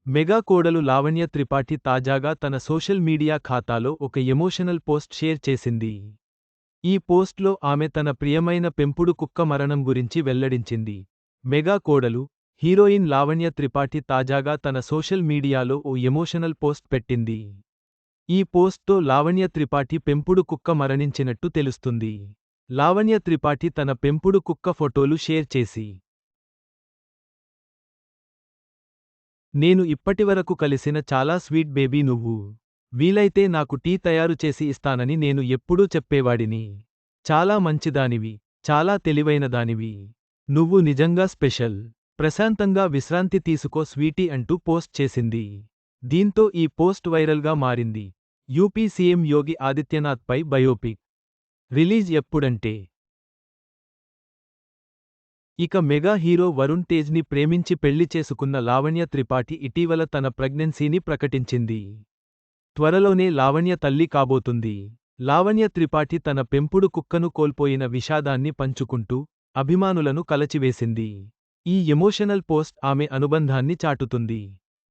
Mega కోడలు లావణ్య త్రిపాఠి తాజాగా తన సోషల్ మీడియా ఖాతాలో ఒక ఎమోషనల్ పోస్ట్ షేర్ చేసింది. ఈ పోస్ట్లో ఆమె తన ప్రియమైన పెంపుడు కుక్క మరణం గురించి వెల్లడించింది. మెగా కోడలు, హీరోయిన్ లావణ్య త్రిపాఠి తాజాగా తన సోషల్ మీడియాలో ఓ ఎమోషనల్ పోస్ట్ పెట్టింది. ఈ పోస్ట్తో లావణ్య త్రిపాఠి పెంపుడు కుక్క మరణించినట్టు తెలుస్తుంది. లావణ్య త్రిపాఠి తన పెంపుడు కుక్క ఫోటోలు షేర్ చేసి, నేను ఇప్పటివరకు కలిసిన చాలా స్వీట్ బేబీ నువ్వు. వీలైతే నాకు టీ తయారు చేసి ఇస్తానని నేను ఎప్పుడూ చెప్పేవాడిని. చాలా మంచిదానివి. చాలా తెలివైనదానివి. నువ్వు నిజంగా స్పెషల్. ప్రశాంతంగా విశ్రాంతి తీసుకో స్వీటీ అంటూ పోస్ట్ చేసింది. దీంతో ఈ పోస్ట్ వైరల్గా మారింది. యూపీ సీఎం యోగి ఆదిత్యనాథ్పై బయోపిక్ రిలీజ్ ఎప్పుడంటే ఇక మెగా హీరో వరుణ్ తేజ్ని ప్రేమించి పెళ్లి చేసుకున్న లావణ్య త్రిపాఠి ఇటీవల తన ప్రెగ్నెన్సీని ప్రకటించింది. త్వరలోనే లావణ్య తల్లి కాబోతుంది. లావణ్య త్రిపాఠి తన పెంపుడు కుక్కను కోల్పోయిన విషాదాన్ని పంచుకుంటూ అభిమానులను కలచివేసింది. ఈ ఎమోషనల్ పోస్ట్ ఆమె అనుబంధాన్ని చాటుతుంది.